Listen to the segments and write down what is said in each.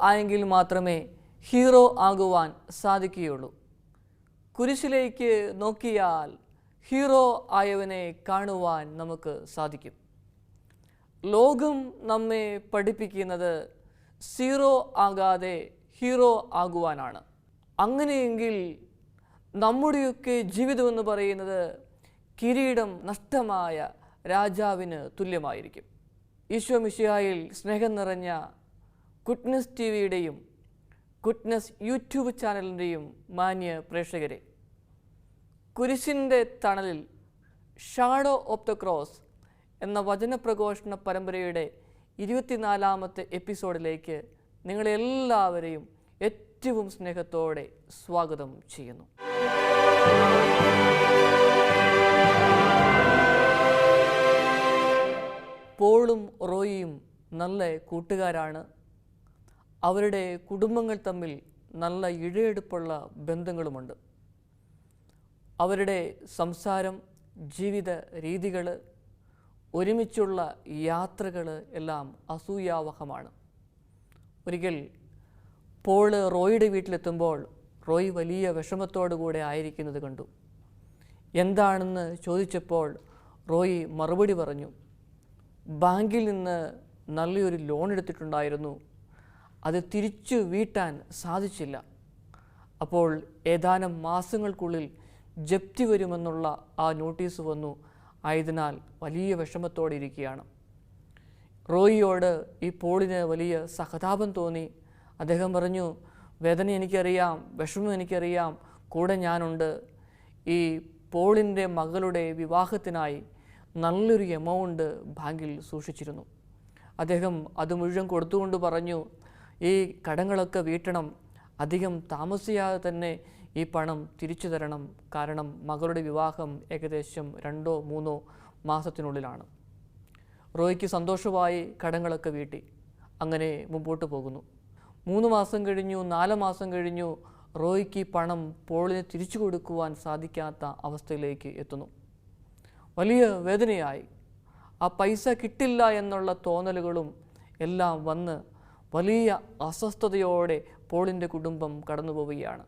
ആയെങ്കിൽ മാത്രമേ ഹീറോ ആകുവാൻ സാധിക്കുകയുള്ളൂ. കുരിശിലേക്ക് നോക്കിയാൽ ഹീറോ ആയവനെ കാണുവാൻ നമുക്ക് സാധിക്കും. ലോകം നമ്മെ പഠിപ്പിക്കുന്നത് സീറോ ആകാതെ ഹീറോ ആകുവാനാണ്. അങ്ങനെയെങ്കിൽ നമ്മുടെയൊക്കെ ജീവിതമെന്ന് പറയുന്നത് കിരീടം നഷ്ടമായ രാജാവിന് തുല്യമായിരിക്കും. ഈശോ മിശിഹായിൽ സ്നേഹം നിറഞ്ഞ ഗുഡ്നസ് ടിവിയുടെയും ഗുഡ്നസ് യൂട്യൂബ് ചാനലിൻ്റെയും മാന്യ പ്രേക്ഷകരെ, കുരിശിൻ്റെ തണലിൽ ഷാഡോ ഓഫ് ദ ക്രോസ് എന്ന വചനപ്രഘോഷണ പരമ്പരയുടെ 24ാമത്തെ എപ്പിസോഡിലേക്ക് നിങ്ങളെല്ലാവരെയും ഏറ്റവും സ്നേഹത്തോടെ സ്വാഗതം ചെയ്യുന്നു. പോളും റോയിയും നല്ല കൂട്ടുകാരാണ്. അവരുടെ കുടുംബങ്ങൾ തമ്മിൽ നല്ല ഇഴയെടുപ്പുള്ള ബന്ധങ്ങളുമുണ്ട്. അവരുടെ സംസാരം, ജീവിത രീതികൾ, ഒരുമിച്ചുള്ള യാത്രകൾ എല്ലാം അസൂയാവഹമാണ്. ഒരിക്കൽ പോള് റോയിയുടെ വീട്ടിലെത്തുമ്പോൾ റോയ് വലിയ വിഷമത്തോടുകൂടെ ആയിരിക്കുന്നത് കണ്ടു. എന്താണെന്ന് ചോദിച്ചപ്പോൾ റോയ് മറുപടി പറഞ്ഞു, ബാങ്കിൽ നിന്ന് നല്ലൊരു ലോൺ എടുത്തിട്ടുണ്ടായിരുന്നു, അത് തിരിച്ചു വീട്ടാൻ സാധിച്ചില്ല. അപ്പോൾ ഏതാനും മാസങ്ങൾക്കുള്ളിൽ ജപ്തി വരുമെന്നുള്ള ആ നോട്ടീസ് വന്നു. ആയതിനാൽ വലിയ വിഷമത്തോടെ ഇരിക്കുകയാണ്. റോയിയോട് ഈ പോളിന് വലിയ സഹതാപം തോന്നി. അദ്ദേഹം പറഞ്ഞു, വേദന എനിക്കറിയാം, വിഷമം എനിക്കറിയാം, കൂടെ ഞാനുണ്ട്. ഈ പോളിൻ്റെ മകളുടെ വിവാഹത്തിനായി നല്ലൊരു എമൗണ്ട് ബാങ്കിൽ സൂക്ഷിച്ചിരുന്നു. അദ്ദേഹം അത് മുഴുവൻ കൊടുത്തുകൊണ്ട് പറഞ്ഞു, ഈ കടങ്ങളൊക്കെ വീട്ടണം, അധികം താമസിയാതെ തന്നെ ഈ പണം തിരിച്ചു തരണം, കാരണം മകളുടെ വിവാഹം ഏകദേശം 2-3 മാസത്തിനുള്ളിലാണ്. റോയ്ക്ക് സന്തോഷമായി കടങ്ങളൊക്കെ വീട്ടി. അങ്ങനെ മുമ്പോട്ട് പോകുന്നു. 3 മാസം കഴിഞ്ഞു, 4 മാസം കഴിഞ്ഞു. റോയ്ക്ക് പണം പോളിന് തിരിച്ചു കൊടുക്കുവാൻ സാധിക്കാത്ത അവസ്ഥയിലേക്ക് എത്തുന്നു. വലിയ വേദനയായി. ആ പൈസ കിട്ടില്ല എന്നുള്ള തോന്നലുകളും എല്ലാം വന്ന് വലിയ അസ്വസ്ഥതയോടെ പോളിൻ്റെ കുടുംബം കടന്നു പോവുകയാണ്.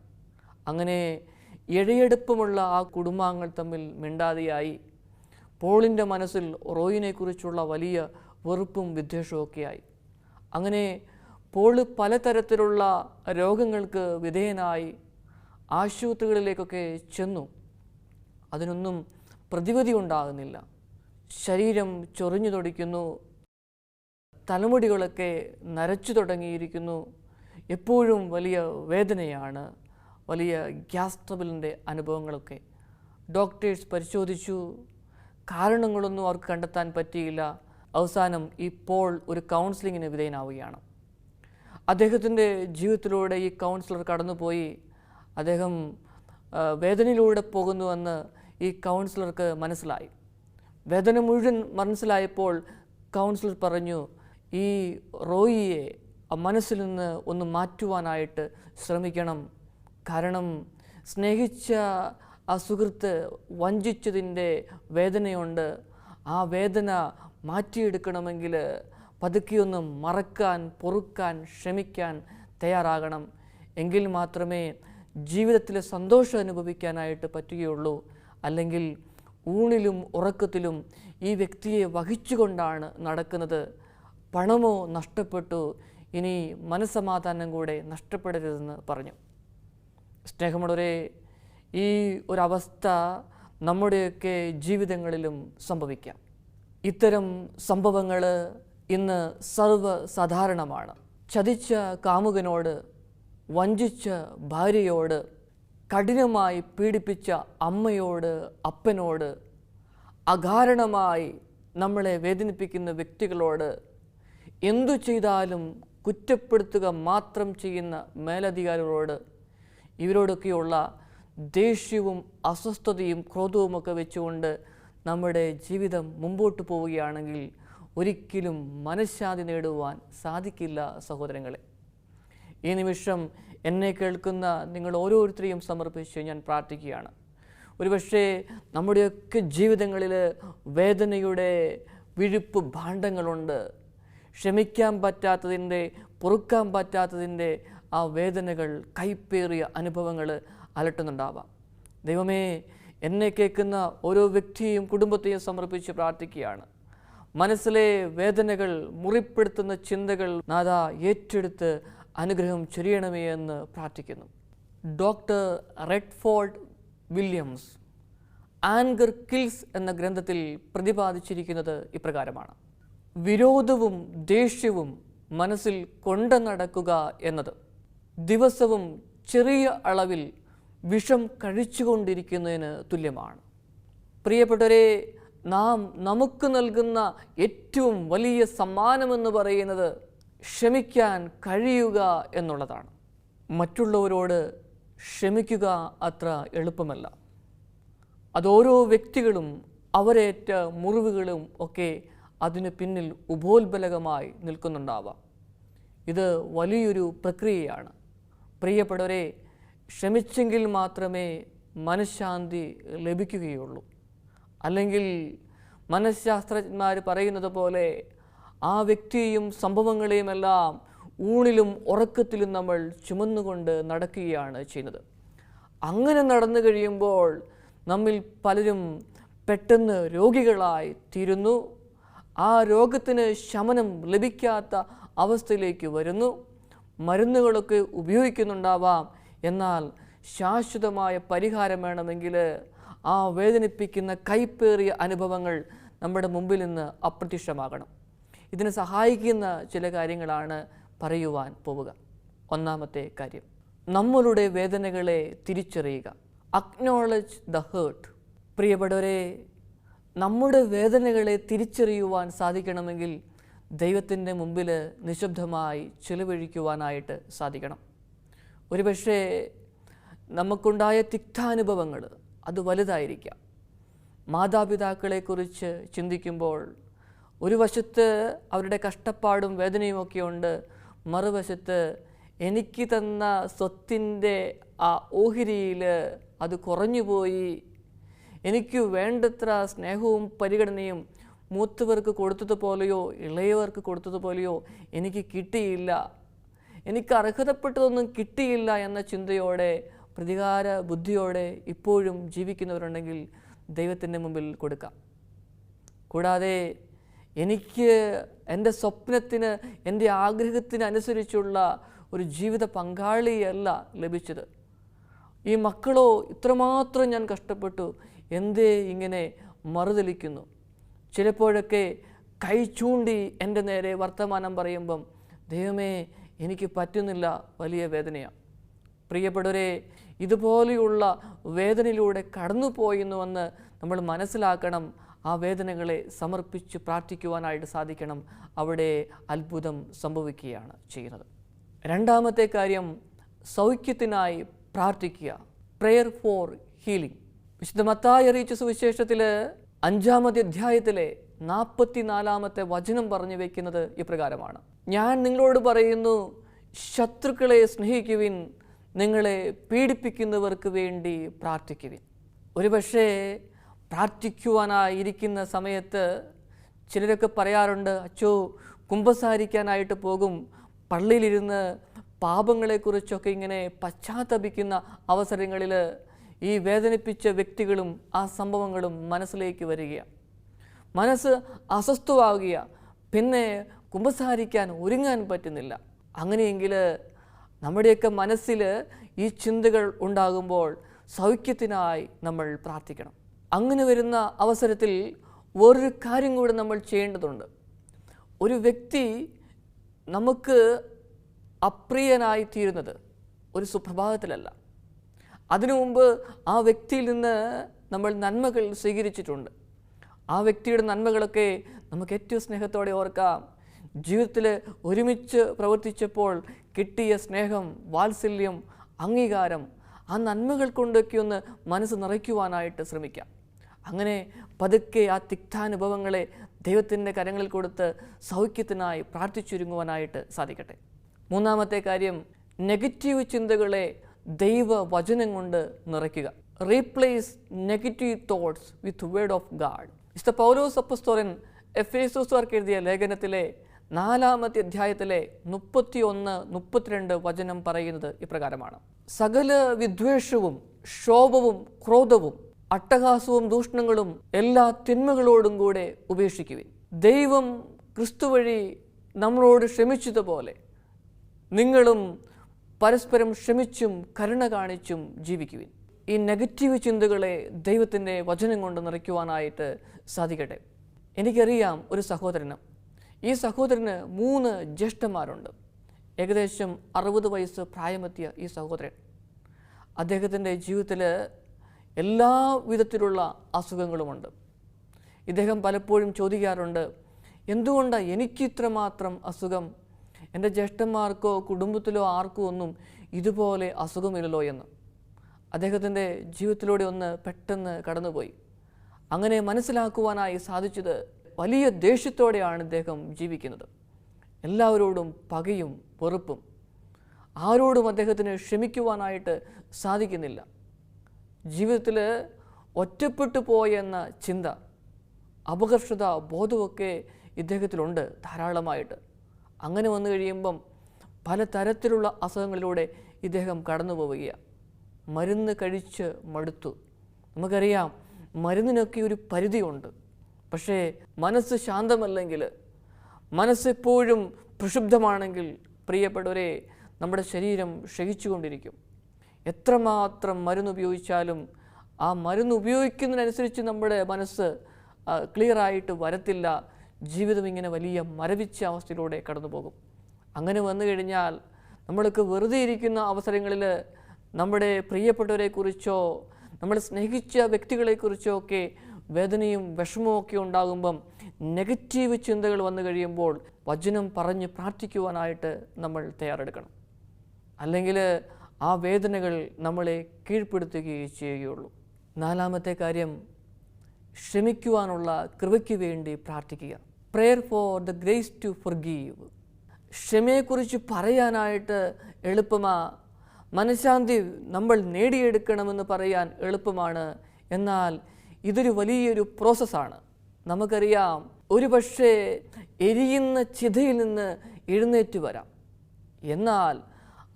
അങ്ങനെ ഇഴയെടുപ്പമുള്ള ആ കുടുംബാംഗങ്ങൾ തമ്മിൽ മിണ്ടാതെയായി. പോളിൻ്റെ മനസ്സിൽ റോയിനെക്കുറിച്ചുള്ള വലിയ വെറുപ്പും വിദ്വേഷമൊക്കെയായി. അങ്ങനെ പോള് പലതരത്തിലുള്ള രോഗങ്ങൾക്ക് വിധേയനായി ആശുപത്രികളിലേക്കൊക്കെ ചെന്നു. അതിനൊന്നും പ്രതിവിധി ഉണ്ടാകുന്നില്ല. ശരീരം ചൊറിഞ്ഞു തൊടിക്കുന്നു, തലമുടികളൊക്കെ നരച്ചു തുടങ്ങിയിരിക്കുന്നു. എപ്പോഴും വലിയ വേദനയാണ്, വലിയ ഗ്യാസ് ട്രബിളിൻ്റെ അനുഭവങ്ങളൊക്കെ. ഡോക്ടേഴ്സ് പരിശോധിച്ചു, കാരണങ്ങളൊന്നും അവർക്ക് കണ്ടെത്താൻ പറ്റിയില്ല. അവസാനം ഈ പോൾ ഒരു കൗൺസിലിങ്ങിന് വിധേയനാവുകയാണ്. അദ്ദേഹത്തിൻ്റെ ജീവിതത്തിലൂടെ ഈ കൗൺസിലർ കടന്നുപോയി. അദ്ദേഹം വേദനയിലൂടെ പോകുന്നുവെന്ന് ഈ കൗൺസിലർക്ക് മനസ്സിലായി. വേദന മുഴുവൻ മനസ്സിലായപ്പോൾ കൗൺസിലർ പറഞ്ഞു, ഈ റോയിയെ മനസ്സിൽ നിന്ന് ഒന്ന് മാറ്റുവാനായിട്ട് ശ്രമിക്കണം. കാരണം സ്നേഹിച്ച ആ സുഹൃത്ത് വഞ്ചിച്ചതിൻ്റെ വേദനയുണ്ട്. ആ വേദന മാറ്റിയെടുക്കണമെങ്കിൽ പതുക്കെയൊന്ന് മറക്കാൻ, പൊറുക്കാൻ, ക്ഷമിക്കാൻ തയ്യാറാകണം. എങ്കിൽ മാത്രമേ ജീവിതത്തിൽ സന്തോഷം അനുഭവിക്കാനായിട്ട് പറ്റുകയുള്ളൂ. അല്ലെങ്കിൽ ഊണിലും ഉറക്കത്തിലും ഈ വ്യക്തിയെ വഹിച്ചുകൊണ്ടാണ് നടക്കുന്നത്. പണമോ നഷ്ടപ്പെട്ടു, ഇനി മനസ്സമാധാനം കൂടെ നഷ്ടപ്പെടരുതെന്ന് പറഞ്ഞു. സ്നേഹമുള്ളവരെ, ഈ ഒരവസ്ഥ നമ്മുടെയൊക്കെ ജീവിതങ്ങളിലും സംഭവിക്കാം. ഇത്തരം സംഭവങ്ങൾ ഇന്ന് സർവ്വസാധാരണമാണ്. ചതിച്ച കാമുകനോട്, വഞ്ചിച്ച ഭാര്യയോട്, കഠിനമായി പീഡിപ്പിച്ച അമ്മയോട്, അപ്പനോട്, അകാരണമായി നമ്മളെ വേദനിപ്പിക്കുന്ന വ്യക്തികളോട്, എന്തു ചെയ്താലും കുറ്റപ്പെടുത്തുക മാത്രം ചെയ്യുന്ന മേലധികാരികളോട്, ഇവരോടൊക്കെയുള്ള ദേഷ്യവും അസ്വസ്ഥതയും ക്രോധവുമൊക്കെ വെച്ചുകൊണ്ട് നമ്മുടെ ജീവിതം മുമ്പോട്ട് പോവുകയാണെങ്കിൽ ഒരിക്കലും മനഃശാന്തി നേടുവാൻ സാധിക്കില്ല സഹോദരങ്ങളെ. ഈ നിമിഷം എന്നെ കേൾക്കുന്ന നിങ്ങൾ ഓരോരുത്തരെയും സമർപ്പിച്ച് ഞാൻ പ്രാർത്ഥിക്കുകയാണ്. ഒരുപക്ഷെ നമ്മുടെയൊക്കെ ജീവിതങ്ങളിൽ വേദനയുടെ വിഴുപ്പ് ഭാണ്ഡങ്ങളുണ്ട്, ക്ഷമിക്കാൻ പറ്റാത്തതിൻ്റെ, പൊറുക്കാൻ പറ്റാത്തതിൻ്റെ ആ വേദനകൾ, കൈപ്പേറിയ അനുഭവങ്ങൾ അലട്ടുന്നുണ്ടാവാം. ദൈവമേ, എന്നെ കേൾക്കുന്ന ഓരോ വ്യക്തിയെയും കുടുംബത്തെയും സമർപ്പിച്ച് പ്രാർത്ഥിക്കുകയാണ്. മനസ്സിലെ വേദനകൾ, മുറിപ്പെടുത്തുന്ന ചിന്തകൾ നാഥ ഏറ്റെടുത്ത് അനുഗ്രഹം ചൊരിയണമേ എന്ന് പ്രാർത്ഥിക്കുന്നു. Doctor Redford Williams anger kills എന്ന ഗ്രന്ഥത്തിൽ പ്രതിപാദിച്ചിരിക്കുന്നത് ഇപ്രകാരമാണ്: വിരോധവും ദേഷ്യവും മനസ്സിൽ കൊണ്ടു നടക്കുക എന്നത് ദിവസവും ചെറിയ അളവിൽ വിഷം കഴിച്ചുകൊണ്ടിരിക്കുന്നതിന് തുല്യമാണ്. പ്രിയപ്പെട്ടവരെ, നാം നമുക്ക് നൽകുന്ന ഏറ്റവും വലിയ സമ്മാനമെന്ന് പറയുന്നത് ക്ഷമിക്കാൻ കഴിയുക എന്നുള്ളതാണ്. മറ്റുള്ളവരോട് ക്ഷമിക്കുക അത്ര എളുപ്പമല്ല. അതോരോ വ്യക്തികളും അവരേറ്റ മുറിവുകളും ഒക്കെ അതിന് പിന്നിൽ ഉപോത്ബലകമായി നിൽക്കുന്നുണ്ടാവാം. ഇത് വലിയൊരു പ്രക്രിയയാണ്. പ്രിയപ്പെട്ടവരെ, ക്ഷമിച്ചെങ്കിൽ മാത്രമേ മനഃശാന്തി ലഭിക്കുകയുള്ളൂ. അല്ലെങ്കിൽ മനഃശാസ്ത്രജ്ഞന്മാർ പറയുന്നത് പോലെ ആ വ്യക്തിയെയും സംഭവങ്ങളെയുമെല്ലാം ഊണിലും ഉറക്കത്തിലും നമ്മൾ ചുമന്നുകൊണ്ട് നടക്കുകയാണ് ചെയ്യുന്നത്. അങ്ങനെ നടന്നു കഴിയുമ്പോൾ നമ്മിൽ പലരും പെട്ടെന്ന് രോഗികളായി തീരുന്നു. ആ രോഗത്തിന് ശമനം ലഭിക്കാത്ത അവസ്ഥയിലേക്ക് വരുന്നു. മരുന്നുകളൊക്കെ ഉപയോഗിക്കുന്നുണ്ടാവാം. എന്നാൽ ശാശ്വതമായ പരിഹാരം വേണമെങ്കിൽ ആ വേദനിപ്പിക്കുന്ന കൈപ്പേറിയ അനുഭവങ്ങൾ നമ്മുടെ മുമ്പിൽ നിന്ന് അപ്രത്യക്ഷമാകണം. ഇതിന് സഹായിക്കുന്ന ചില കാര്യങ്ങളാണ് പറയുവാൻ പോവുക. ഒന്നാമത്തെ കാര്യം, നമ്മളുടെ വേദനകളെ തിരിച്ചറിയുക. Acknowledge the hurt. പ്രിയപ്പെട്ടവരെ, നമ്മുടെ വേദനകളെ തിരിച്ചറിയുവാൻ സാധിക്കണമെങ്കിൽ ദൈവത്തിൻ്റെ മുമ്പിൽ നിശബ്ദമായി ചിലവഴിക്കുവാനായിട്ട് സാധിക്കണം. ഒരുപക്ഷേ നമുക്കുണ്ടായ തിക്താനുഭവങ്ങൾ അത് വലുതായിരിക്കാം. മാതാപിതാക്കളെക്കുറിച്ച് ചിന്തിക്കുമ്പോൾ ഒരു വശത്ത് അവരുടെ കഷ്ടപ്പാടും വേദനയുമൊക്കെ ഉണ്ട്, മറുവശത്ത് എനിക്ക് തന്ന സ്വത്തിൻ്റെ ആ ഓഹരിയിൽ അത് കുറഞ്ഞുപോയി, എനിക്ക് വേണ്ടത്ര സ്നേഹവും പരിഗണനയും മൂത്തവർക്ക് കൊടുത്തതുപോലെയോ ഇളയവർക്ക് കൊടുത്തതുപോലെയോ എനിക്ക് കിട്ടിയില്ല, എനിക്ക് അർഹതപ്പെട്ടതൊന്നും കിട്ടിയില്ല എന്ന ചിന്തയോടെ, പ്രതികാര ബുദ്ധിയോടെ ഇപ്പോഴും ജീവിക്കുന്നവരുണ്ടെങ്കിൽ ദൈവത്തിൻ്റെ മുമ്പിൽ കൊടുക്കാം. കൂടാതെ എനിക്ക് എൻ്റെ സ്വപ്നത്തിന്, എൻ്റെ ആഗ്രഹത്തിന് അനുസരിച്ചുള്ള ഒരു ജീവിത പങ്കാളിയല്ല ലഭിച്ചത്. ഈ മക്കളോ ഇത്രമാത്രം ഞാൻ കഷ്ടപ്പെട്ടു, എന്തേ ഇങ്ങനെ മറുതലിക്കുന്നു? ചിലപ്പോഴൊക്കെ കൈ ചൂണ്ടി എൻ്റെ നേരെ വർത്തമാനം പറയുമ്പം ദൈവമേ എനിക്ക് പറ്റുന്നില്ല, വലിയ വേദനയാണ്. പ്രിയപ്പെട്ടവരെ, ഇതുപോലെയുള്ള വേദനയിലൂടെ കടന്നുപോയെന്നുവെന്ന് നമ്മൾ മനസ്സിലാക്കണം. ആ വേദനകളെ സമർപ്പിച്ച് പ്രാർത്ഥിക്കുവാനായിട്ട് സാധിക്കണം. അവിടെ അത്ഭുതം സംഭവിക്കുകയാണ് ചെയ്യുന്നത്. രണ്ടാമത്തെ കാര്യം, സൗഖ്യത്തിനായി പ്രാർത്ഥിക്കുക. Prayer four healing. വിശുദ്ധ മത്തായി അറിയിച്ച സുവിശേഷത്തിൽ 5-ാമത്തെ അധ്യായത്തിലെ 44-ാമത്തെ വചനം പറഞ്ഞു വയ്ക്കുന്നത് ഇപ്രകാരമാണ്: ഞാൻ നിങ്ങളോട് പറയുന്നു, ശത്രുക്കളെ സ്നേഹിക്കുവിൻ, നിങ്ങളെ പീഡിപ്പിക്കുന്നവർക്ക് വേണ്ടി പ്രാർത്ഥിക്കുവിൻ. ഒരുപക്ഷേ പ്രാർത്ഥിക്കുവാനായിരിക്കുന്ന സമയത്ത് ചിലരൊക്കെ പറയാറുണ്ട്, അച്ചോ കുമ്പസാരിക്കാനായിട്ട് പോകും, പള്ളിയിലിരുന്ന് പാപങ്ങളെക്കുറിച്ചൊക്കെ ഇങ്ങനെ പശ്ചാത്തപിക്കുന്ന അവസരങ്ങളിൽ ഈ വേദനിപ്പിച്ച വ്യക്തികളും ആ സംഭവങ്ങളും മനസ്സിലേക്ക് വരികയാണ്. മനസ്സ് അസ്വസ്ഥമാവുകയാണ്. പിന്നെ കുമ്പസാരിക്കാൻ ഒരുങ്ങാൻ പറ്റുന്നില്ല. അങ്ങനെയെങ്കിൽ നമ്മുടെയൊക്കെ മനസ്സിൽ ഈ ചിന്തകൾ ഉണ്ടാകുമ്പോൾ സൗഖ്യത്തിനായി നമ്മൾ പ്രാർത്ഥിക്കണം. അങ്ങനെ വരുന്ന അവസരത്തിൽ വേറൊരു കാര്യം കൂടെ നമ്മൾ ചെയ്യേണ്ടതുണ്ട്. ഒരു വ്യക്തി നമുക്ക് അപ്രിയനായി തീരുന്നത് ഒരു സുപ്രഭാതത്തിലല്ല. അതിനു മുമ്പ് ആ വ്യക്തിയിൽ നിന്ന് നമ്മൾ നന്മകൾ സ്വീകരിച്ചിട്ടുണ്ട്. ആ വ്യക്തിയുടെ നന്മകളൊക്കെ നമുക്ക് ഏറ്റവും സ്നേഹത്തോടെ ഓർക്കാം. ജീവിതത്തിൽ ഒരുമിച്ച് പ്രവർത്തിച്ചപ്പോൾ കിട്ടിയ സ്നേഹം, വാത്സല്യം, അംഗീകാരം, ആ നന്മകൾ കൊണ്ടൊക്കെ ഒന്ന് മനസ്സ് നിറയ്ക്കുവാനായിട്ട് ശ്രമിക്കാം. അങ്ങനെ പതുക്കെ ആ തിക്താനുഭവങ്ങളെ ദൈവത്തിൻ്റെ കരങ്ങളിൽ കൊടുത്ത് സൗഖ്യത്തിനായി പ്രാർത്ഥിച്ചൊരുങ്ങുവാനായിട്ട് സാധിക്കട്ടെ. മൂന്നാമത്തെ കാര്യം, നെഗറ്റീവ് ചിന്തകളെ ദൈവവചനം കൊണ്ട് നിറയ്ക്കുക. Replace negative thoughts with word of God. വിശുദ്ധ പൗലോസ് അപ്പോസ്തലൻ എഫേസോസുകാർക്ക് എഴുതിയ ലേഖനത്തിലെ 4-ാമത്തെ അധ്യായത്തിലെ 31-32 വചനം പറയുന്നത് ഇപ്രകാരമാണ്: സകല വിദ്വേഷവും ശോഭവും ക്രോധവും അട്ടഹാസവും ദൂഷണങ്ങളും എല്ലാ തിന്മകളോടും കൂടെ ഉപേക്ഷിക്കുവിൻ. ദൈവം ക്രിസ്തു വഴി നമ്മളോട് ക്ഷമിച്ചതുപോലെ നിങ്ങളും പരസ്പരം ക്ഷമിച്ചും കരുണ കാണിച്ചും ജീവിക്കുവിൻ. ഈ നെഗറ്റീവ് ചിന്തകളെ ദൈവത്തിൻ്റെ വചനം കൊണ്ട് നിറയ്ക്കുവാനായിട്ട് സാധിക്കട്ടെ. എനിക്കറിയാം ഒരു സഹോദരന്. ഈ സഹോദരന് 3 ജ്യേഷ്ഠന്മാരുണ്ട്. ഏകദേശം 60 വയസ്സ് പ്രായമെത്തിയ ഈ സഹോദരൻ, അദ്ദേഹത്തിൻ്റെ ജീവിതത്തിൽ എല്ലാ വിധത്തിലുള്ള അസുഖങ്ങളുമുണ്ട്. ഇദ്ദേഹം പലപ്പോഴും ചോദിക്കാറുണ്ട്, എന്തുകൊണ്ടാണ് എനിക്ക് ഇത്രമാത്രം അസുഖം? എൻ്റെ ജ്യേഷ്ഠന്മാർക്കോ കുടുംബത്തിലോ ആർക്കോ ഒന്നും ഇതുപോലെ അസുഖമില്ലല്ലോ എന്ന്. അദ്ദേഹത്തിൻ്റെ ജീവിതത്തിലൂടെ ഒന്ന് പെട്ടെന്ന് കടന്നുപോയി. അങ്ങനെ മനസ്സിലാക്കുവാനായി സാധിച്ചത്, വലിയ ദേഷ്യത്തോടെയാണ് ഇദ്ദേഹം ജീവിക്കുന്നത്. എല്ലാവരോടും പകയും വെറുപ്പും. ആരോടും അദ്ദേഹത്തിന് ക്ഷമിക്കുവാനായിട്ട് സാധിക്കുന്നില്ല. ജീവിതത്തിൽ ഒറ്റപ്പെട്ടു പോയെന്ന ചിന്ത, അപകർഷത ബോധമൊക്കെ ഇദ്ദേഹത്തിലുണ്ട് ധാരാളമായിട്ട്. അങ്ങനെ വന്നു കഴിയുമ്പം പലതരത്തിലുള്ള അസുഖങ്ങളിലൂടെ ഇദ്ദേഹം കടന്നു പോവുകയാണ്. മരുന്ന് കഴിച്ച് മടുത്തു. നമുക്കറിയാം, മരുന്നിനൊക്കെ ഒരു പരിധിയുണ്ട്. പക്ഷേ മനസ്സ് ശാന്തമല്ലെങ്കിൽ, മനസ്സെപ്പോഴും പ്രക്ഷുബ്ധമാണെങ്കിൽ, പ്രിയപ്പെട്ടവരെ, നമ്മുടെ ശരീരം ക്ഷയിച്ചുകൊണ്ടിരിക്കും. എത്രമാത്രം മരുന്ന് ഉപയോഗിച്ചാലും ആ മരുന്ന് ഉപയോഗിക്കുന്നതിനനുസരിച്ച് നമ്മുടെ മനസ്സ് ക്ലിയറായിട്ട് വരത്തില്ല. ജീവിതം ഇങ്ങനെ വലിയ മരവിച്ച അവസ്ഥയിലൂടെ കടന്നു പോകും. അങ്ങനെ വന്നു കഴിഞ്ഞാൽ നമ്മൾക്ക് വെറുതെ ഇരിക്കുന്ന അവസരങ്ങളിൽ നമ്മുടെ പ്രിയപ്പെട്ടവരെക്കുറിച്ചോ നമ്മൾ സ്നേഹിച്ച വ്യക്തികളെക്കുറിച്ചോ ഒക്കെ വേദനയും വിഷമവും ഒക്കെ ഉണ്ടാകുമ്പം, നെഗറ്റീവ് ചിന്തകൾ വന്നു കഴിയുമ്പോൾ വചനം പറഞ്ഞ് പ്രാർത്ഥിക്കുവാനായിട്ട് നമ്മൾ തയ്യാറെടുക്കണം. അല്ലെങ്കിൽ ആ വേദനകൾ നമ്മളെ കീഴ്പ്പെടുത്തുകയേ ചെയ്യുകയുള്ളൂ. 4-ാമത്തെ കാര്യം, ക്ഷമിക്കുവാനുള്ള കൃപയ്ക്ക് വേണ്ടി പ്രാർത്ഥിക്കുക. Prayer for the grace to forgive. ക്ഷമയെക്കുറിച്ച് പറയാനായിട്ട് എളുപ്പമാ, മനഃശാന്തി നമ്മൾ നേടിയെടുക്കണമെന്ന് പറയാൻ എളുപ്പമാണ്. എന്നാൽ ഇതൊരു വലിയൊരു പ്രോസസ്സാണ്. നമുക്കറിയാം, ഒരു പക്ഷേ എരിയുന്ന ചിതയിൽ നിന്ന് എഴുന്നേറ്റ് വരാം. എന്നാൽ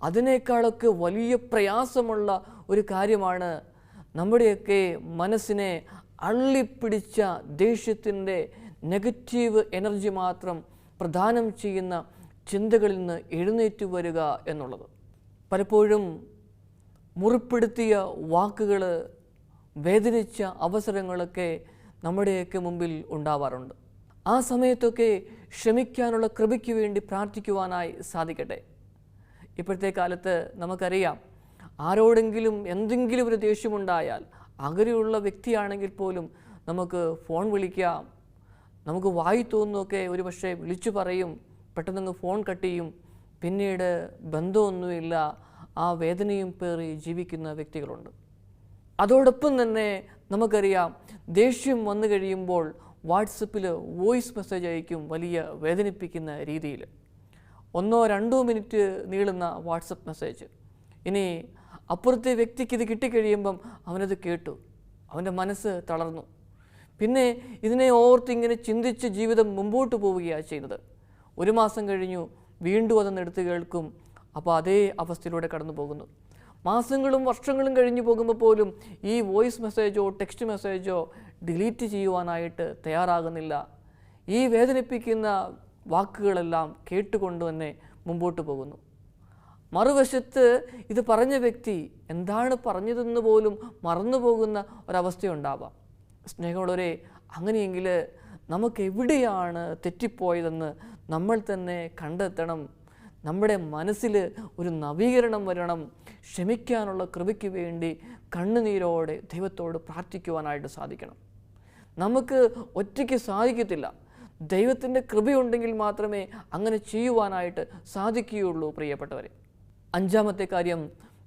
അതിനേക്കാളൊക്കെ വലിയ പ്രയാസമുള്ള ഒരു കാര്യമാണ് നമ്മുടെയൊക്കെ മനസ്സിനെ അള്ളിപ്പിടിച്ച ദേഷ്യത്തിൻ്റെ നെഗറ്റീവ് എനർജി മാത്രം പ്രദാനം ചെയ്യുന്ന ചിന്തകളിൽ നിന്ന് എഴുന്നേറ്റ് വരിക എന്നുള്ളത്. പലപ്പോഴും മുറിപ്പെടുത്തിയ വാക്കുകൾ, വേദനിച്ച അവസരങ്ങളൊക്കെ നമ്മുടെയൊക്കെ മുമ്പിൽ ഉണ്ടാവാറുണ്ട്. ആ സമയത്തൊക്കെ ക്ഷമിക്കാനുള്ള കൃപയ്ക്ക് വേണ്ടി പ്രാർത്ഥിക്കുവാനായി സാധിക്കട്ടെ. ഇപ്പോഴത്തെ കാലത്ത് നമുക്കറിയാം, ആരോടെങ്കിലും എന്തെങ്കിലും ഒരു ദേഷ്യമുണ്ടായാൽ, അകലെയുള്ള വ്യക്തിയാണെങ്കിൽ പോലും നമുക്ക് ഫോൺ വിളിക്കാം. നമുക്ക് വായി തോന്നുന്നൊക്കെ ഒരു പക്ഷേ വിളിച്ചു പറയും, പെട്ടെന്ന് ഫോൺ കട്ട് ചെയ്യും. പിന്നീട് ബന്ധമൊന്നുമില്ല, ആ വേദനയും പേറി ജീവിക്കുന്ന വ്യക്തികളുണ്ട്. അതോടൊപ്പം തന്നെ നമുക്കറിയാം, ദേഷ്യം വന്നു കഴിയുമ്പോൾ വാട്സപ്പിൽ വോയിസ് മെസ്സേജ് അയക്കും, വലിയ വേദനിപ്പിക്കുന്ന രീതിയിൽ. 1-2 മിനിറ്റ് നീളുന്ന വാട്സപ്പ് മെസ്സേജ്. ഇനി അപ്പുറത്തെ വ്യക്തിക്ക് ഇത് കിട്ടിക്കഴിയുമ്പം അവനത് കേട്ടു, അവൻ്റെ മനസ്സ് തളർന്നു. പിന്നെ ഇതിനെ ഓർത്ത് ഇങ്ങനെ ചിന്തിച്ച് ജീവിതം മുമ്പോട്ട് പോവുകയാണ് ചെയ്യുന്നത്. 1 മാസം കഴിഞ്ഞു, വീണ്ടും അതൊന്ന് എടുത്ത് കേൾക്കും. അപ്പോൾ അതേ അവസ്ഥയിലൂടെ കടന്നു പോകുന്നു. മാസങ്ങളും വർഷങ്ങളും കഴിഞ്ഞു പോകുമ്പോൾ പോലും ഈ വോയിസ് മെസ്സേജോ ടെക്സ്റ്റ് മെസ്സേജോ ഡിലീറ്റ് ചെയ്യുവാനായിട്ട് തയ്യാറാകുന്നില്ല. ഈ വേദനിപ്പിക്കുന്ന വാക്കുകളെല്ലാം കേട്ടുകൊണ്ട് തന്നെ മുമ്പോട്ട് പോകുന്നു. മറുവശത്ത് ഇത് പറഞ്ഞ വ്യക്തി എന്താണ് പറഞ്ഞതെന്ന് പോലും മറന്നു പോകുന്ന ഒരവസ്ഥയുണ്ടാവാം. സ്നേഹമുള്ളവരെ, അങ്ങനെയെങ്കിൽ നമുക്ക് എവിടെയാണ് തെറ്റിപ്പോയതെന്ന് നമ്മൾ തന്നെ കണ്ടെത്തണം. നമ്മുടെ മനസ്സിൽ ഒരു നവീകരണം വരണം. ക്ഷമിക്കാനുള്ള കൃപയ്ക്ക് വേണ്ടി കണ്ണുനീരോടെ ദൈവത്തോട് പ്രാർത്ഥിക്കുവാനായിട്ട് സാധിക്കണം. നമുക്ക് ഒറ്റയ്ക്ക് സാധിക്കത്തില്ല. ദൈവത്തിൻ്റെ കൃപയുണ്ടെങ്കിൽ മാത്രമേ അങ്ങനെ ചെയ്യുവാനായിട്ട് സാധിക്കുകയുള്ളൂ. പ്രിയപ്പെട്ടവരെ, 5-ാമത്തെ കാര്യം,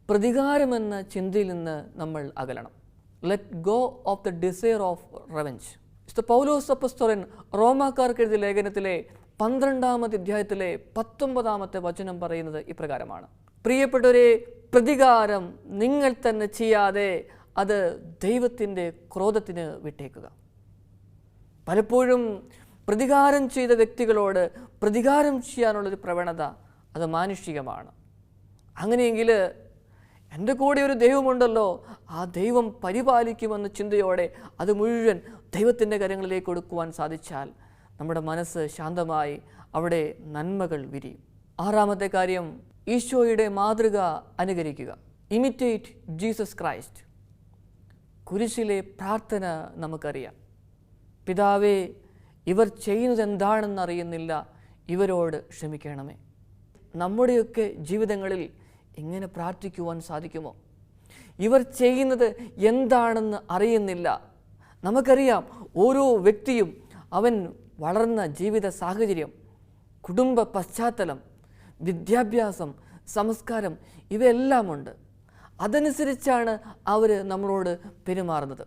പ്രതികാരമെന്ന ചിന്തയിൽ നിന്ന് നമ്മൾ അകലണം. Let go of the desire of revenge. വിശുദ്ധ പൗലോസ് അപ്പോസ്തലൻ റോമാക്കാർക്ക് എഴുതിയ ലേഖനത്തിലെ 12-ാമത്തെ അധ്യായത്തിലെ 19-ാമത്തെ വചനം പറയുന്നത് ഇപ്രകാരമാണ്: പ്രിയപ്പെട്ടവരെ, പ്രതികാരം നിങ്ങൾ തന്നെ ചെയ്യാതെ അത് ദൈവത്തിൻ്റെ ക്രോധത്തിന് വിട്ടേക്കുക. പലപ്പോഴും പ്രതികാരം ചെയ്ത വ്യക്തികളോട് പ്രതികാരം ചെയ്യാനുള്ളൊരു പ്രവണത അത് മാനുഷികമാണ്. അങ്ങനെയെങ്കിൽ എൻ്റെ കൂടെ ഒരു ദൈവമുണ്ടല്ലോ, ആ ദൈവം പരിപാലിക്കുമെന്ന ചിന്തയോടെ അത് മുഴുവൻ ദൈവത്തിൻ്റെ കരങ്ങളിലേക്ക് കൊടുക്കുവാൻ സാധിച്ചാൽ നമ്മുടെ മനസ്സ് ശാന്തമായി അവിടെ നന്മകൾ വിരിയും. ആറാമത്തെ കാര്യം, ഈശോയുടെ മാതൃക അനുകരിക്കുക. Imitate Jesus Christ. കുരിശിലെ പ്രാർത്ഥന നമുക്കറിയാം. പിതാവേ, ഇവർ ചെയ്യുന്നത് എന്താണെന്നറിയുന്നില്ല, ഇവരോട് ക്ഷമിക്കണമേ. നമ്മുടെയൊക്കെ ജീവിതങ്ങളിൽ ഇങ്ങനെ പ്രാർത്ഥിക്കുവാൻ സാധിക്കുമോ? ഇവർ ചെയ്യുന്നത് എന്താണെന്ന് അറിയുന്നില്ല. നമുക്കറിയാം, ഓരോ വ്യക്തിയും അവൻ വളർന്ന ജീവിത സാഹചര്യം, കുടുംബ പശ്ചാത്തലം, വിദ്യാഭ്യാസം, സംസ്കാരം ഇവയെല്ലാമുണ്ട്. അതനുസരിച്ചാണ് അവർ നമ്മളോട് പെരുമാറുന്നത്.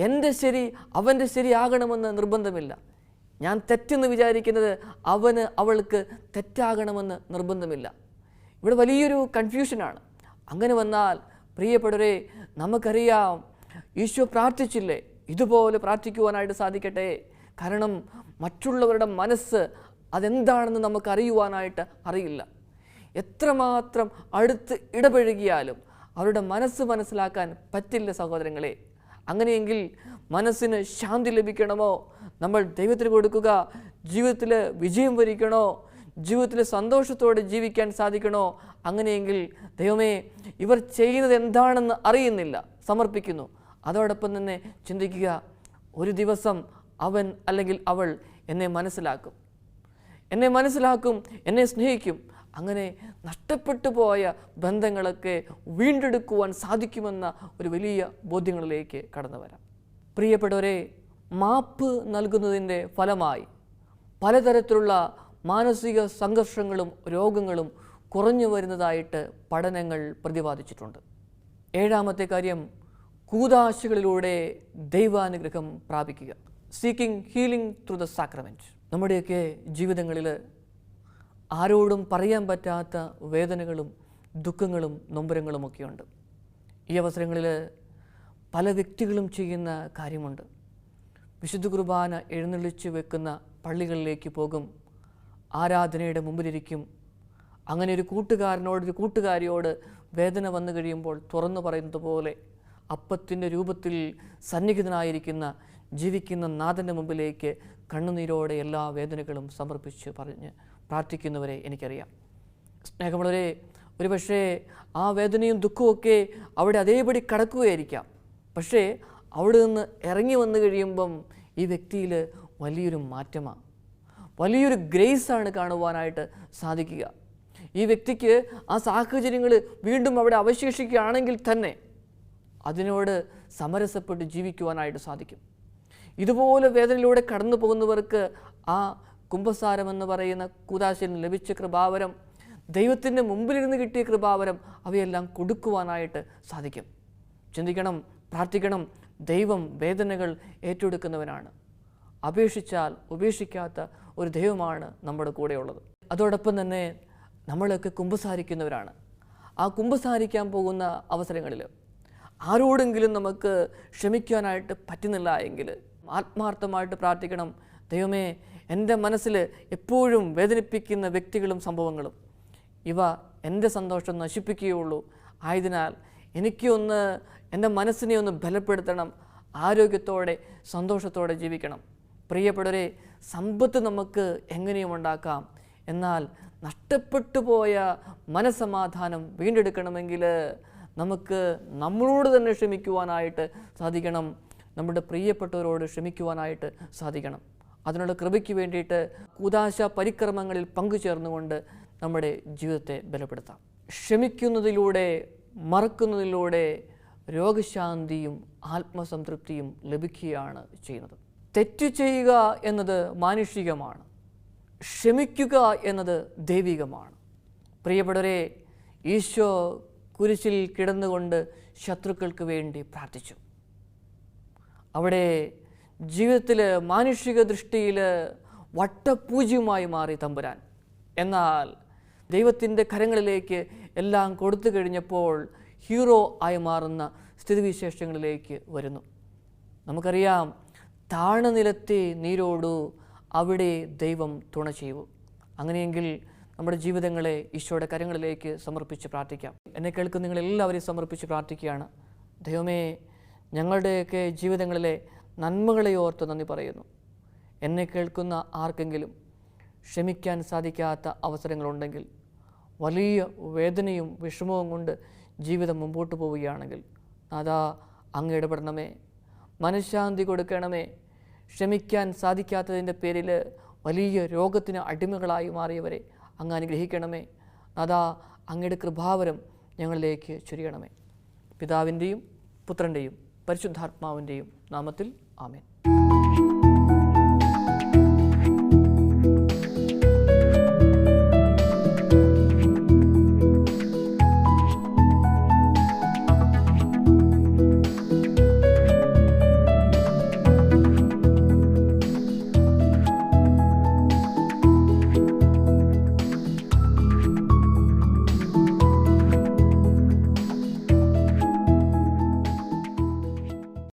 എൻ്റെ ശരി അവൻ്റെ ശരിയാകണമെന്ന് നിർബന്ധമില്ല. ഞാൻ തെറ്റെന്ന് വിചാരിക്കുന്നത് അവന് അവൾക്ക് തെറ്റാകണമെന്ന് നിർബന്ധമില്ല. ഇവിടെ വലിയൊരു കൺഫ്യൂഷനാണ്. അങ്ങനെ വന്നാൽ പ്രിയപ്പെട്ടവരെ, നമുക്കറിയാം ഈശോ പ്രാർത്ഥിച്ചില്ലേ, ഇതുപോലെ പ്രാർത്ഥിക്കുവാനായിട്ട് സാധിക്കട്ടെ. കാരണം മറ്റുള്ളവരുടെ മനസ്സ് അതെന്താണെന്ന് നമുക്കറിയുവാനായിട്ട് അറിയില്ല. എത്രമാത്രം അടുത്ത് ഇടപഴകിയാലും അവരുടെ മനസ്സ് മനസ്സിലാക്കാൻ പറ്റില്ല സഹോദരങ്ങളെ. അങ്ങനെയെങ്കിൽ മനസ്സിന് ശാന്തി ലഭിക്കണമോ? നമ്മൾ ദൈവത്തിന് കൊടുക്കുക. ജീവിതത്തിൽ വിജയം വരിക്കണോ? ജീവിതത്തിൽ സന്തോഷത്തോടെ ജീവിക്കാൻ സാധിക്കണോ? അങ്ങനെയെങ്കിൽ ദൈവമേ, ഇവർ ചെയ്യുന്നത് എന്താണെന്ന് അറിയുന്നില്ല, സമർപ്പിക്കുന്നു. അതോടൊപ്പം തന്നെ ചിന്തിക്കുക, ഒരു ദിവസം അവൻ അല്ലെങ്കിൽ അവൾ എന്നെ മനസ്സിലാക്കും, എന്നെ സ്നേഹിക്കും. അങ്ങനെ നഷ്ടപ്പെട്ടു പോയ ബന്ധങ്ങളൊക്കെ വീണ്ടെടുക്കുവാൻ സാധിക്കുമെന്ന ഒരു വലിയ ബോധ്യങ്ങളിലേക്ക് കടന്നു വരാം. പ്രിയപ്പെട്ടവരെ, മാപ്പ് നൽകുന്നതിൻ്റെ ഫലമായി പലതരത്തിലുള്ള മാനസിക സംഘർഷങ്ങളും രോഗങ്ങളും കുറഞ്ഞു വരുന്നതായിട്ട് പഠനങ്ങൾ പ്രതിപാദിച്ചിട്ടുണ്ട്. ഏഴാമത്തെ കാര്യം, കൂദാശകളിലൂടെ ദൈവാനുഗ്രഹം പ്രാപിക്കുക. Seeking healing through the sacrament. നമ്മുടെയൊക്കെ ജീവിതങ്ങളിൽ ആരോടും പറയാൻ പറ്റാത്ത വേദനകളും ദുഃഖങ്ങളും നൊമ്പരങ്ങളുമൊക്കെയുണ്ട്. ഈ അവസരങ്ങളിൽ പല വ്യക്തികളും ചെയ്യുന്ന കാര്യമുണ്ട്. വിശുദ്ധ കുർബാന എഴുന്നള്ളിച്ച് വെക്കുന്ന പള്ളികളിലേക്ക് പോകും, ആരാധനയുടെ മുമ്പിലിരിക്കും. അങ്ങനെ ഒരു കൂട്ടുകാരിയോട് വേദന വന്നു കഴിയുമ്പോൾ തുറന്നു പറയുന്നത് പോലെ അപ്പത്തിൻ്റെ രൂപത്തിൽ സന്നിഹിതനായിരിക്കുന്ന ജീവിക്കുന്ന നാഥൻ്റെ മുമ്പിലേക്ക് കണ്ണുനീരോടെ എല്ലാ വേദനകളും സമർപ്പിച്ച് പറഞ്ഞ് പ്രാർത്ഥിക്കുന്നവരെ എനിക്കറിയാം. സ്നേഹമുള്ളവരെ, ഒരുപക്ഷേ ആ വേദനയും ദുഃഖമൊക്കെ അവിടെ അതേപടി കടക്കുകയായിരിക്കാം. പക്ഷേ അവിടെ നിന്ന് ഇറങ്ങി വന്നു കഴിയുമ്പം ഈ വ്യക്തിയിൽ വലിയൊരു മാറ്റമാണ്, വലിയൊരു ഗ്രേസാണ് കാണുവാനായിട്ട് സാധിക്കുക. ഈ വ്യക്തിക്ക് ആ സാഹചര്യങ്ങൾ വീണ്ടും അവിടെ അവശേഷിക്കുകയാണെങ്കിൽ തന്നെ അതിനോട് സമരസപ്പെട്ട് ജീവിക്കുവാനായിട്ട് സാധിക്കും. ഇതുപോലെ വേദനയിലൂടെ കടന്നു പോകുന്നവർക്ക് ആ കുംഭസാരമെന്ന് പറയുന്ന കൂദാശയിൽ ലഭിച്ച കൃപാവരം, ദൈവത്തിൻ്റെ മുമ്പിലിരുന്ന് കിട്ടിയ കൃപാവരം, അവയെല്ലാം കൊടുക്കുവാനായിട്ട് സാധിക്കും. ചിന്തിക്കണം, പ്രാർത്ഥിക്കണം. ദൈവം വേദനകൾ ഏറ്റെടുക്കുന്നവനാണ്. അപേക്ഷിച്ചാൽ ഉപേക്ഷിക്കാത്ത ഒരു ദൈവമാണ് നമ്മുടെ കൂടെയുള്ളത്. അതോടൊപ്പം തന്നെ നമ്മളൊക്കെ കുമ്പസാരിക്കുന്നവരാണ്. ആ കുമ്പസാരിക്കാൻ പോകുന്ന അവസരങ്ങളിൽ ആരോടെങ്കിലും നമുക്ക് ക്ഷമിക്കാനായിട്ട് പറ്റുന്നില്ല എങ്കിൽ ആത്മാർത്ഥമായിട്ട് പ്രാർത്ഥിക്കണം. ദൈവമേ, എൻ്റെ മനസ്സിൽ എപ്പോഴും വേദനിപ്പിക്കുന്ന വ്യക്തികളും സംഭവങ്ങളും ഇവ എൻ്റെ സന്തോഷം നശിപ്പിക്കുകയുള്ളൂ. ആയതിനാൽ എനിക്കൊന്ന് എൻ്റെ മനസ്സിനെ ഒന്ന് ബലപ്പെടുത്തണം, ആരോഗ്യത്തോടെ സന്തോഷത്തോടെ ജീവിക്കണം. പ്രിയപ്പെട്ടവരെ, സമ്പത്ത് നമുക്ക് എങ്ങനെയും ഉണ്ടാക്കാം. എന്നാൽ നഷ്ടപ്പെട്ടു പോയ മനസ്സമാധാനം വീണ്ടെടുക്കണമെങ്കിൽ നമുക്ക് നമ്മളോട് തന്നെ ക്ഷമിക്കുവാനായിട്ട് സാധിക്കണം. നമ്മുടെ പ്രിയപ്പെട്ടവരോട് ക്ഷമിക്കുവാനായിട്ട് സാധിക്കണം. അതിനുള്ള കൃപയ്ക്ക് വേണ്ടിയിട്ട് കൂദാശ പരിക്രമങ്ങളിൽ പങ്കുചേർന്നുകൊണ്ട് നമ്മുടെ ജീവിതത്തെ ബലപ്പെടുത്താം. ക്ഷമിക്കുന്നതിലൂടെ, മറക്കുന്നതിലൂടെ രോഗശാന്തിയും ആത്മസംതൃപ്തിയും ലഭിക്കുകയാണ് ചെയ്യുന്നത്. തെറ്റ് ചെയ്യുക എന്നത് മാനുഷികമാണ്, ക്ഷമിക്കുക എന്നത് ദൈവികമാണ്. പ്രിയപ്പെട്ടവരെ, ഈശോ കുരിശിൽ കിടന്നുകൊണ്ട് ശത്രുക്കൾക്ക് വേണ്ടി പ്രാർത്ഥിച്ചു. അവിടെ ജീവിതത്തിൽ മാനുഷിക ദൃഷ്ടിയിൽ വട്ടപൂജ്യമായി മാറി തമ്പുരാൻ. എന്നാൽ ദൈവത്തിൻ്റെ കരങ്ങളിലേക്ക് എല്ലാം കൊടുത്തു കഴിഞ്ഞപ്പോൾ ഹീറോ ആയി മാറുന്ന സ്ഥിതിവിശേഷങ്ങളിലേക്ക് വരുന്നു. നമുക്കറിയാം, താണ നിലത്തെ നീരോടു അവിടെ ദൈവം തുണ ചെയ്യൂ. അങ്ങനെയെങ്കിൽ നമ്മുടെ ജീവിതങ്ങളെ ഈശോയുടെ കരങ്ങളിലേക്ക് സമർപ്പിച്ച് പ്രാർത്ഥിക്കാം. എന്നെ കേൾക്കുന്ന നിങ്ങളെല്ലാവരെയും സമർപ്പിച്ച് പ്രാർത്ഥിക്കുകയാണ്. ദൈവമേ, ഞങ്ങളുടെയൊക്കെ ജീവിതങ്ങളിലെ നന്മകളെ ഓർത്ത് നന്ദി പറയുന്നു. എന്നെ കേൾക്കുന്ന ആർക്കെങ്കിലും ക്ഷമിക്കാൻ സാധിക്കാത്ത അവസരങ്ങളുണ്ടെങ്കിൽ, വലിയ വേദനയും വിഷമവും കൊണ്ട് ജീവിതം മുമ്പോട്ട് പോവുകയാണെങ്കിൽ, അതാ അങ്ങ് ഇടപെടണമേ, മനഃശാന്തി കൊടുക്കണമേ. ക്ഷമിക്കാൻ സാധിക്കാത്തതിൻ്റെ പേരിൽ വലിയ രോഗത്തിന് അടിമകളായി മാറിയവരെ അങ്ങ് അനുഗ്രഹിക്കണമേ. അതാ അങ്ങയുടെ കൃപാവരം ഞങ്ങളിലേക്ക് ചൊരിയണമേ. പിതാവിൻ്റെയും പുത്രൻ്റെയും പരിശുദ്ധാത്മാവിൻ്റെയും നാമത്തിൽ ആമേൻ.